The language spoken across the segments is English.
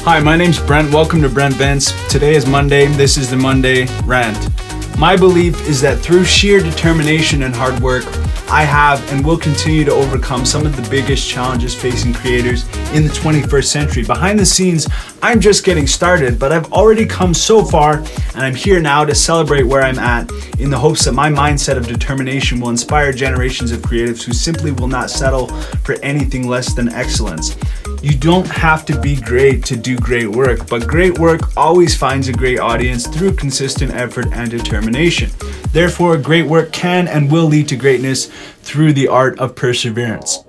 Hi, my name's Brent. Welcome to Brent Vents. Today is Monday. This is the Monday Rant. My belief is that through sheer determination and hard work, I have and will continue to overcome some of the biggest challenges facing creators in the 21st century. Behind the scenes, I'm just getting started, but I've already come so far, and I'm here now to celebrate where I'm at in the hopes that my mindset of determination will inspire generations of creatives who simply will not settle for anything less than excellence. You don't have to be great to do great work, but great work always finds a great audience through consistent effort and determination. Therefore, great work can and will lead to greatness through the art of perseverance.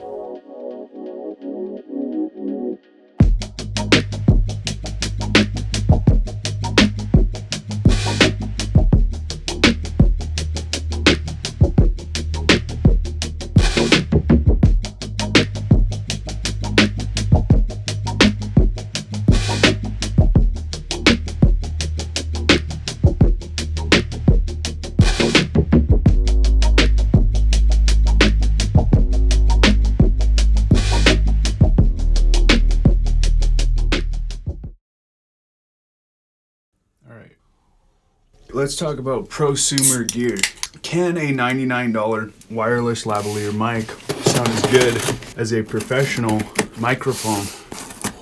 Let's talk about prosumer gear. Can a $99 wireless lavalier mic sound as good as a professional microphone?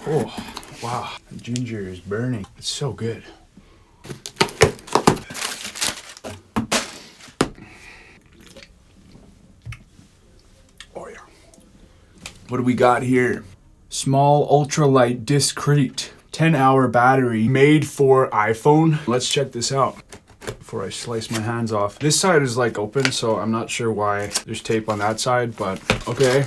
Oh, wow. The ginger is burning. It's so good. Oh, yeah. What do we got here? Small ultralight discrete 10-hour battery made for iPhone. Let's check this out before I slice my hands off. This side is like open, so I'm not sure why there's tape on that side, but okay.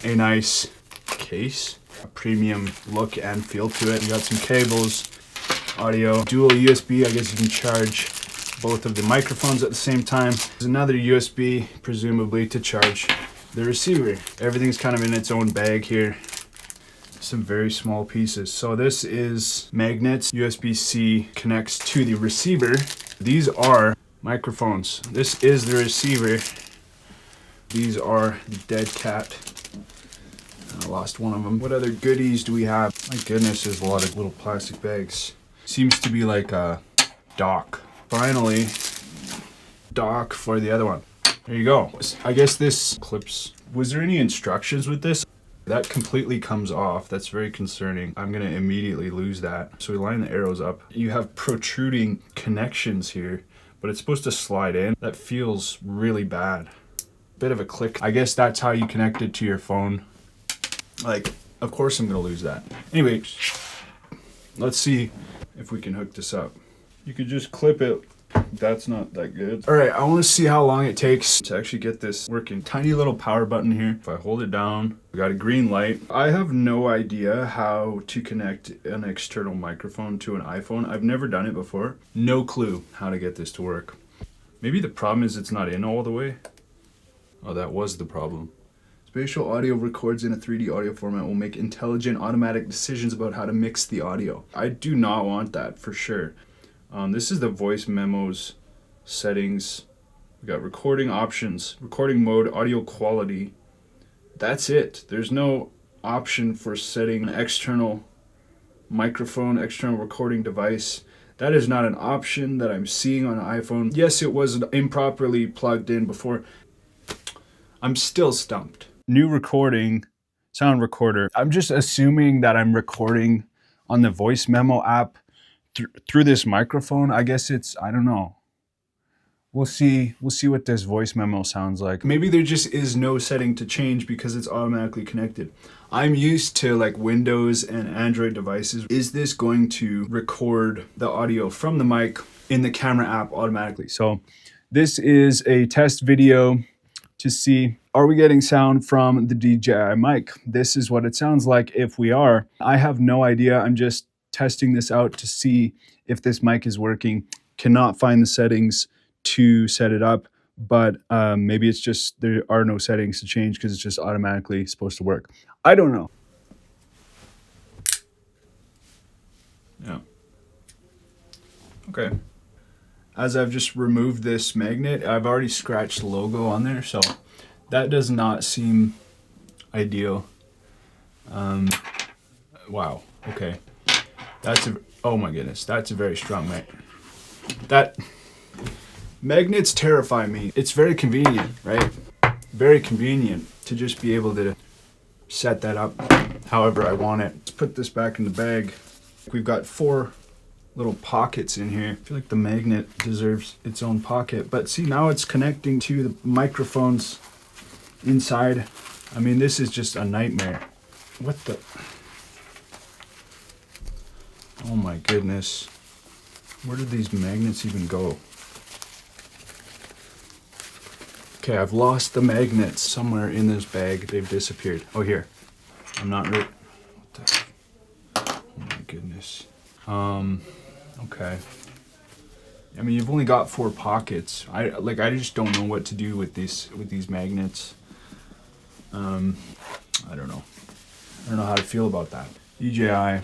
A nice case, a premium look and feel to it. You got some cables, audio, dual USB. I guess you can charge both of the microphones at the same time. There's another USB, presumably to charge the receiver. Everything's kind of in its own bag here. Some very small pieces. So this is magnets. USB-C connects to the receiver. These are microphones. This is the receiver. These are the dead cat. I lost one of them. What other goodies do we have? My goodness, there's a lot of little plastic bags. Seems to be like a dock. Finally, dock for the other one. There you go. I guess this clips. Was there any instructions with this? That completely comes off. That's very concerning. I'm gonna immediately lose that. So we line the arrows up. You have protruding connections here, but it's supposed to slide in. That feels really bad. Bit of a click. I guess that's how you connect it to your phone. Like, of course I'm gonna lose that. Anyway, let's see if we can hook this up. You could just clip it. That's not that good. All right, I want to see how long it takes to actually get this working. Tiny little power button here. If I hold it down, we got a green light. I have no idea how to connect an external microphone to an iPhone. I've never done it before. No clue how to get this to work. Maybe the problem is it's not in all the way. Oh, that was the problem. Spatial audio records in a 3D audio format will make intelligent automatic decisions about how to mix the audio. I do not want that for sure. This is the voice memos settings. We got recording options, recording mode, audio quality. That's it. There's no option for setting an external microphone, external recording device. That is not an option that I'm seeing on an iPhone. Yes, it was improperly plugged in before. I'm still stumped. New recording, sound recorder. I'm just assuming that I'm recording on the voice memo app through this microphone. I guess it's, I don't know. We'll see what this voice memo sounds like. Maybe there just is no setting to change because it's automatically connected. I'm used to like Windows and Android devices. Is this going to record the audio from the mic in the camera app automatically? So this is a test video to see, are we getting sound from the DJI mic? This is what it sounds like if we are. I have no idea. I'm just testing this out to see if this mic is working. Cannot find the settings to set it up, but maybe it's just there are no settings to change because it's just automatically supposed to work. I don't know. Yeah. Okay. As I've just removed this magnet, I've already scratched the logo on there, so that does not seem ideal. Wow, okay. That's a, oh my goodness, that's a very strong magnet. That, magnets terrify me. It's very convenient, right? Very convenient to just be able to set that up however I want it. Let's put this back in the bag. We've got 4 little pockets in here. I feel like the magnet deserves its own pocket, but see, now it's connecting to the microphones inside. I mean, this is just a nightmare. What the? Oh my goodness. Where did these magnets even go? Okay, I've lost the magnets somewhere in this bag. They've disappeared. Oh, here. I'm not really. What the? Oh my goodness. Okay. I mean, you've only got 4 pockets. I just don't know what to do with these magnets. I don't know. I don't know how to feel about that. DJI.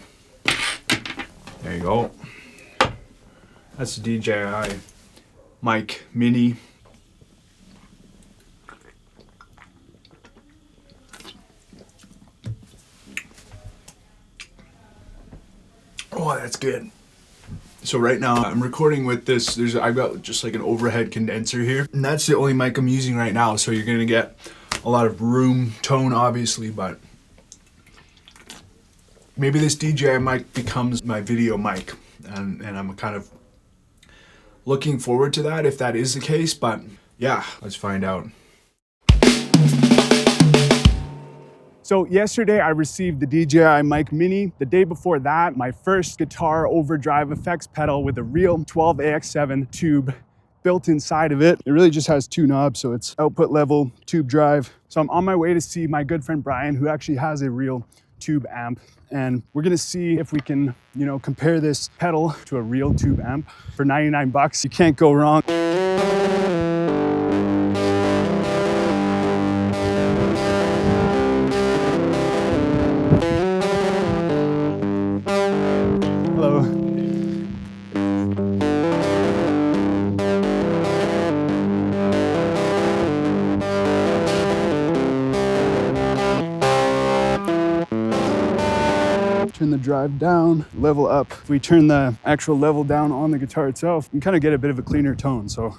There you go. That's the DJI mic mini. Oh, that's good. So right now I'm recording with this, I've got just like an overhead condenser here, and that's the only mic I'm using right now. So you're gonna get a lot of room tone, obviously, but maybe this DJI mic becomes my video mic, and I'm kind of looking forward to that if that is the case. But yeah, let's find out. So yesterday I received the DJI Mic Mini. The day before that, my first guitar overdrive effects pedal with a real 12AX7 tube built inside of it. It really just has 2 knobs, so it's output level, tube drive. So I'm on my way to see my good friend Brian, who actually has a real tube amp. And we're gonna see if we can, compare this pedal to a real tube amp. For 99 bucks, you can't go wrong. Turn the drive down, level up. If we turn the actual level down on the guitar itself, you can kind of get a bit of a cleaner tone. So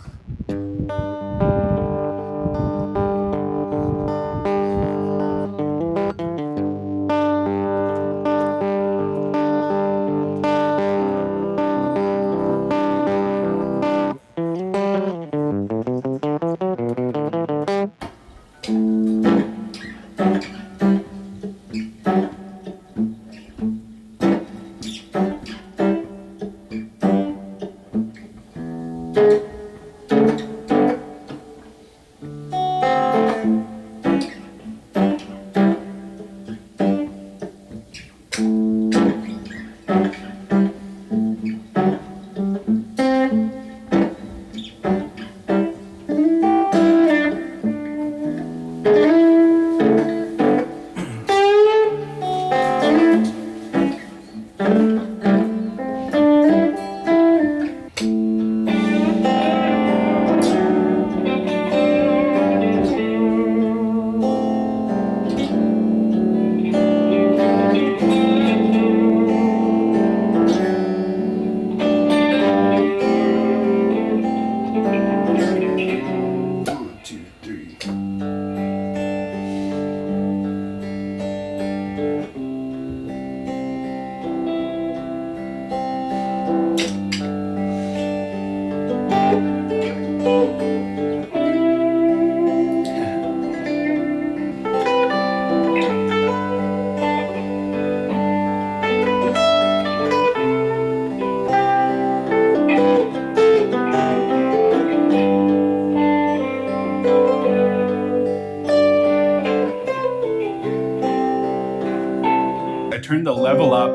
I turned the level up,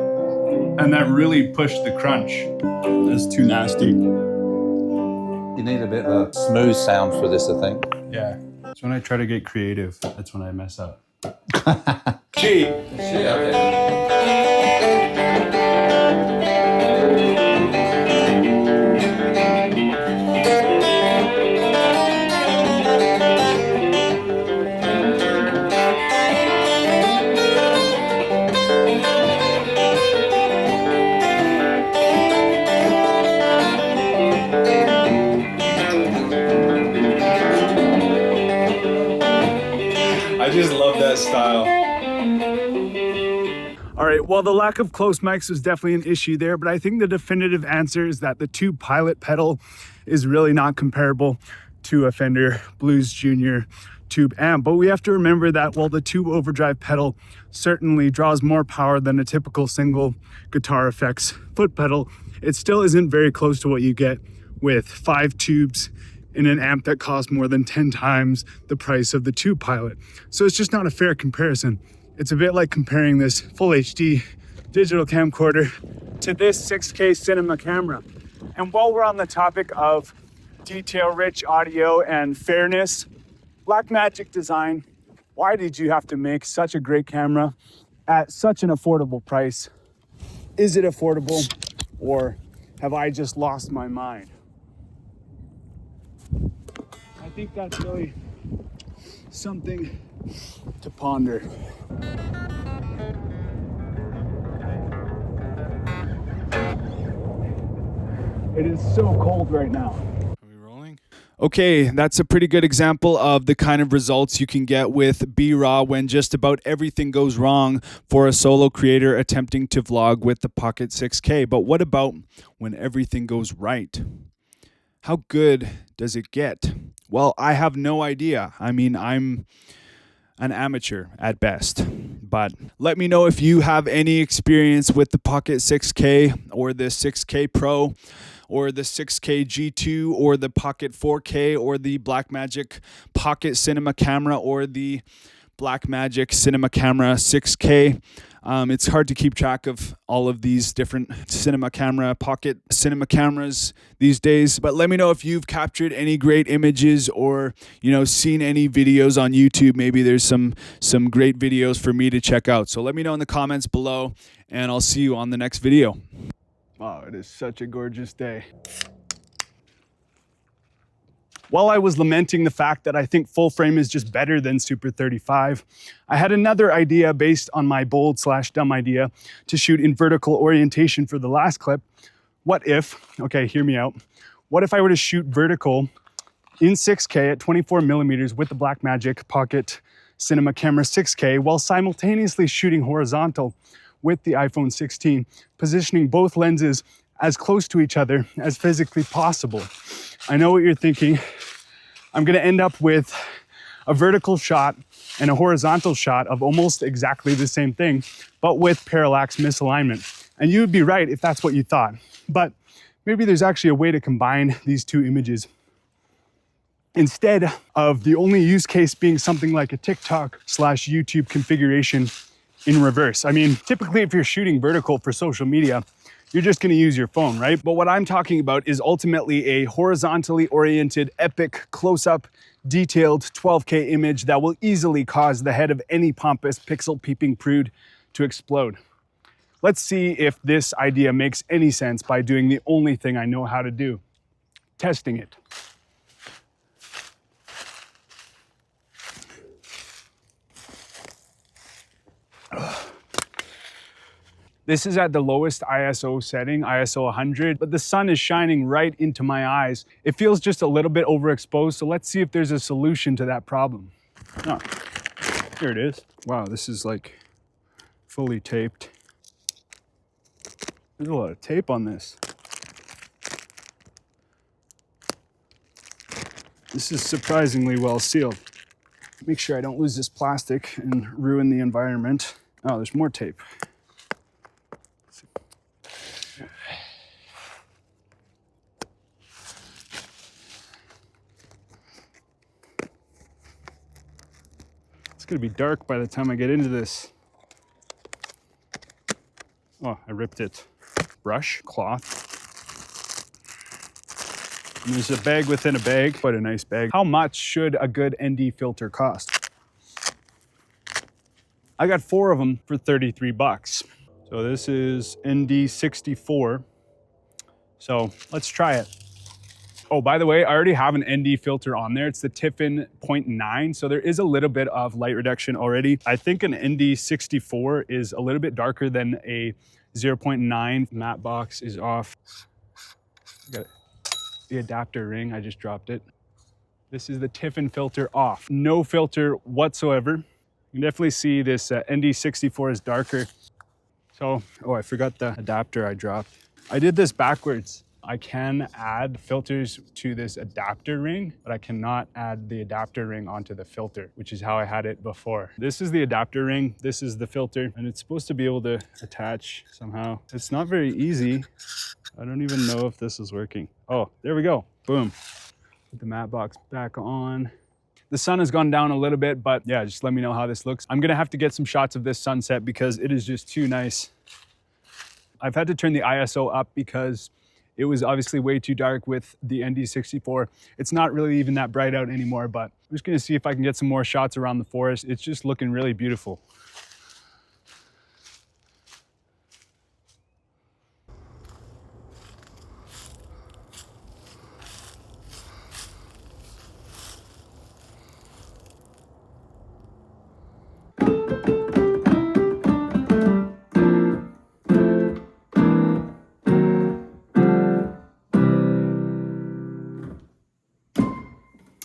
and that really pushed the crunch. That's too nasty. You need a bit of a smooth sound for this, I think. Yeah. It's when I try to get creative, that's when I mess up. Gee. Okay. I just love that style. All right, well, the lack of close mics was definitely an issue there, but I think the definitive answer is that the Tube Pilot pedal is really not comparable to a Fender Blues Junior Tube amp. But we have to remember that while the Tube Overdrive pedal certainly draws more power than a typical single Guitar Effects foot pedal, it still isn't very close to what you get with 5 tubes in an amp that costs more than 10 times the price of the Tube Pilot. So it's just not a fair comparison. It's a bit like comparing this full HD digital camcorder to this 6K cinema camera. And while we're on the topic of detail-rich audio and fairness, Blackmagic Design, why did you have to make such a great camera at such an affordable price? Is it affordable, or have I just lost my mind? I think that's really something to ponder. It is so cold right now. Are we rolling? Okay, that's a pretty good example of the kind of results you can get with B-Raw when just about everything goes wrong for a solo creator attempting to vlog with the Pocket 6K. But what about when everything goes right? How good does it get? Well, I have no idea. I mean, I'm an amateur at best, but let me know if you have any experience with the Pocket 6K or the 6K Pro or the 6K G2 or the Pocket 4K or the Blackmagic Pocket Cinema Camera or the Blackmagic Cinema Camera 6K. It's hard to keep track of all of these different pocket cinema cameras these days, but let me know if you've captured any great images or, seen any videos on YouTube. Maybe there's some great videos for me to check out. So let me know in the comments below, and I'll see you on the next video. Wow, it is such a gorgeous day. While I was lamenting the fact that I think full frame is just better than Super 35, I had another idea based on my bold/dumb idea to shoot in vertical orientation for the last clip. What if, okay, hear me out. What if I were to shoot vertical in 6K at 24 millimeters with the Blackmagic Pocket Cinema Camera 6K while simultaneously shooting horizontal with the iPhone 16, positioning both lenses as close to each other as physically possible. I know what you're thinking. I'm gonna end up with a vertical shot and a horizontal shot of almost exactly the same thing, but with parallax misalignment. And you would be right if that's what you thought. But maybe there's actually a way to combine these two images. Instead of the only use case being something like a TikTok/YouTube configuration in reverse. I mean, typically if you're shooting vertical for social media, you're just gonna use your phone, right? But what I'm talking about is ultimately a horizontally oriented, epic, close-up, detailed 12K image that will easily cause the head of any pompous pixel-peeping prude to explode. Let's see if this idea makes any sense by doing the only thing I know how to do, testing it. This is at the lowest ISO setting, ISO 100, but the sun is shining right into my eyes. It feels just a little bit overexposed, so let's see if there's a solution to that problem. Oh, here it is. Wow, this is like fully taped. There's a lot of tape on this. This is surprisingly well sealed. Make sure I don't lose this plastic and ruin the environment. Oh, there's more tape. It's gonna be dark by the time I get into this. Oh, I ripped it. Brush, cloth. And there's a bag within a bag. Quite a nice bag. How much should a good ND filter cost? I got 4 of them for 33 bucks. So this is ND64. So let's try it. Oh, by the way, I already have an ND filter on there. It's the Tiffin 0.9. So there is a little bit of light reduction already. I think an ND64 is a little bit darker than a 0.9. Matte box is off. Got the adapter ring, I just dropped it. This is the Tiffin filter off. No filter whatsoever. You can definitely see this ND64 is darker. So, oh, I forgot the adapter I dropped. I did this backwards. I can add filters to this adapter ring, but I cannot add the adapter ring onto the filter, which is how I had it before. This is the adapter ring, this is the filter, and it's supposed to be able to attach somehow. It's not very easy. I don't even know if this is working. Oh, there we go, boom. Put the matte box back on. The sun has gone down a little bit, but yeah, just let me know how this looks. I'm gonna have to get some shots of this sunset because it is just too nice. I've had to turn the ISO up because it was obviously way too dark with the ND64. It's not really even that bright out anymore, but I'm just gonna see if I can get some more shots around the forest. It's just looking really beautiful.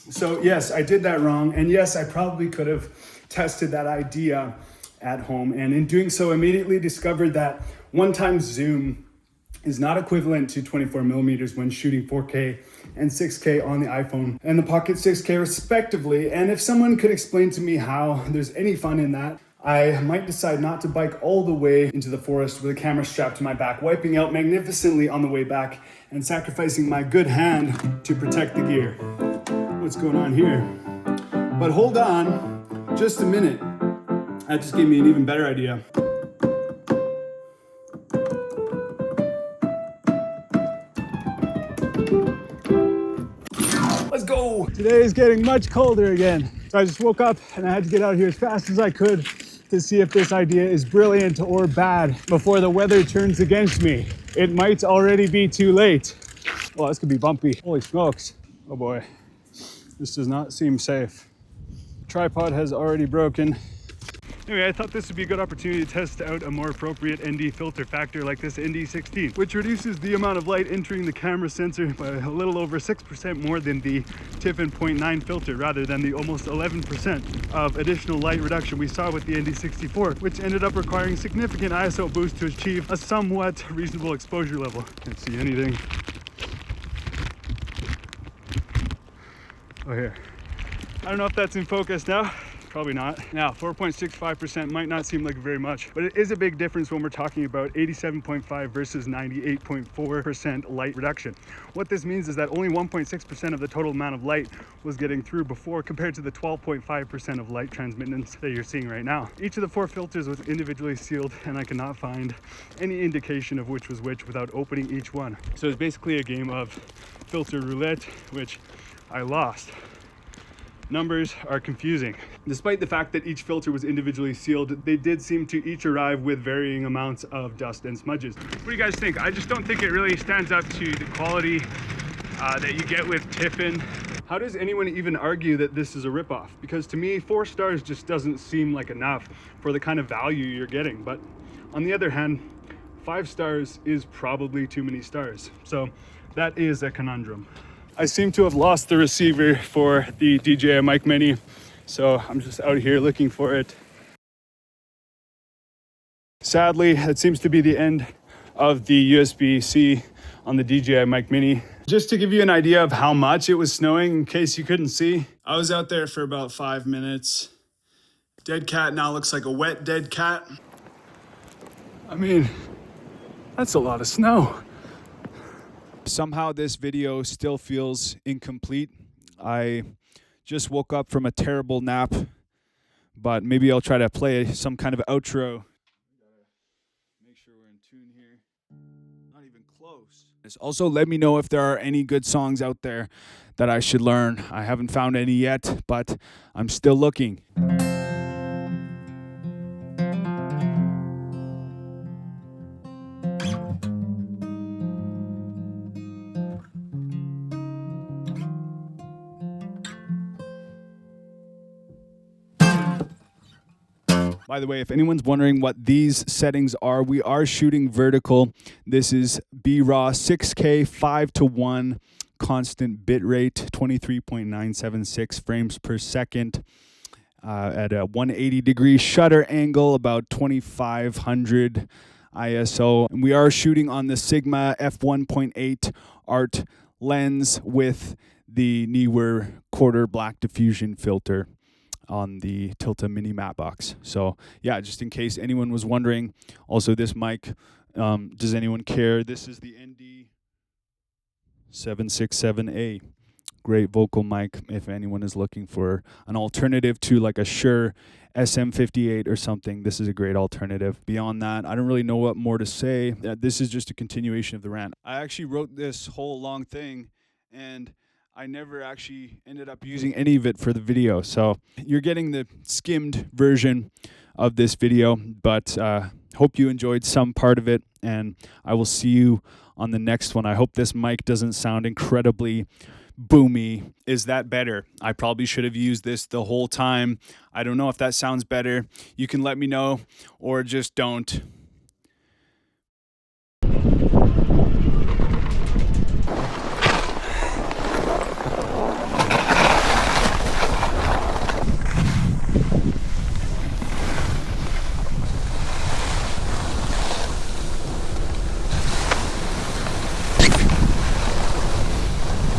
So yes, I did that wrong. And yes, I probably could have tested that idea at home. And in doing so, immediately discovered that one-time zoom is not equivalent to 24 millimeters when shooting 4K and 6K on the iPhone and the Pocket 6K respectively. And if someone could explain to me how there's any fun in that, I might decide not to bike all the way into the forest with a camera strapped to my back, wiping out magnificently on the way back and sacrificing my good hand to protect the gear. What's going on here? But hold on just a minute. That just gave me an even better idea. Let's go. Today is getting much colder again. So I just woke up and I had to get out here as fast as I could to see if this idea is brilliant or bad before the weather turns against me. It might already be too late. Well, this could be bumpy. Holy smokes. Oh boy. This does not seem safe. Tripod has already broken. Anyway, I thought this would be a good opportunity to test out a more appropriate ND filter factor like this ND16, which reduces the amount of light entering the camera sensor by a little over 6% more than the Tiffin 0.9 filter, rather than the almost 11% of additional light reduction we saw with the ND64, which ended up requiring significant ISO boost to achieve a somewhat reasonable exposure level. Can't see anything. Oh, here. I don't know if that's in focus now. Probably not. Now, 4.65% might not seem like very much, but it is a big difference when we're talking about 87.5 versus 98.4% light reduction. What this means is that only 1.6% of the total amount of light was getting through before, compared to the 12.5% of light transmittance that you're seeing right now. Each of the 4 filters was individually sealed, and I could not find any indication of which was which without opening each one. So it's basically a game of filter roulette, which I lost. Numbers are confusing. Despite the fact that each filter was individually sealed, they did seem to each arrive with varying amounts of dust and smudges. What do you guys think? I just don't think it really stands up to the quality that you get with Tiffin. How does anyone even argue that this is a ripoff? Because to me, 4 stars just doesn't seem like enough for the kind of value you're getting. But on the other hand, 5 stars is probably too many stars. So that is a conundrum. I seem to have lost the receiver for the DJI Mic Mini, so I'm just out here looking for it. Sadly, that seems to be the end of the USB-C on the DJI Mic Mini. Just to give you an idea of how much it was snowing, in case you couldn't see, I was out there for about 5 minutes. Dead cat now looks like a wet dead cat. I mean, that's a lot of snow. Somehow this video still feels incomplete. I just woke up from a terrible nap, but maybe I'll try to play some kind of outro. Make sure we're in tune here. Not even close. Also, let me know if there are any good songs out there that I should learn. I haven't found any yet, but I'm still looking. By the way, if anyone's wondering what these settings are, we are shooting vertical. This is B-RAW 6K 5:1 constant bit rate, 23.976 frames per second. at a 180-degree shutter angle, about 2500 ISO. And we are shooting on the Sigma f1.8 art lens with the Neewer quarter black diffusion filter on the Tilta mini matte box. So yeah, just in case anyone was wondering. Also, this mic, does anyone care? This is the ND767A. Great vocal mic if anyone is looking for an alternative to like a Shure SM58 or something. This is a great alternative. Beyond that, I don't really know what more to say. This is just a continuation of the rant. I actually wrote this whole long thing and I never actually ended up using any of it for the video. So you're getting the skimmed version of this video, but hope you enjoyed some part of it, and I will see you on the next one. I hope this mic doesn't sound incredibly boomy. Is that better? I probably should have used this the whole time. I don't know if that sounds better. You can let me know or just don't.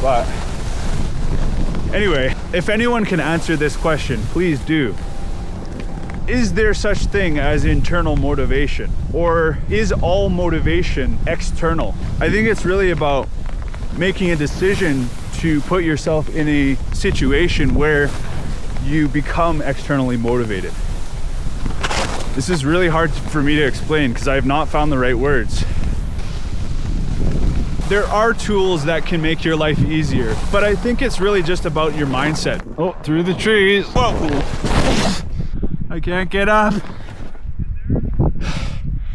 But anyway, if anyone can answer this question, please do. Is there such thing as internal motivation? Or is all motivation external? I think it's really about making a decision to put yourself in a situation where you become externally motivated. This is really hard for me to explain because I have not found the right words. There are tools that can make your life easier, but I think it's really just about your mindset. Oh, through the trees. Whoa. I can't get up.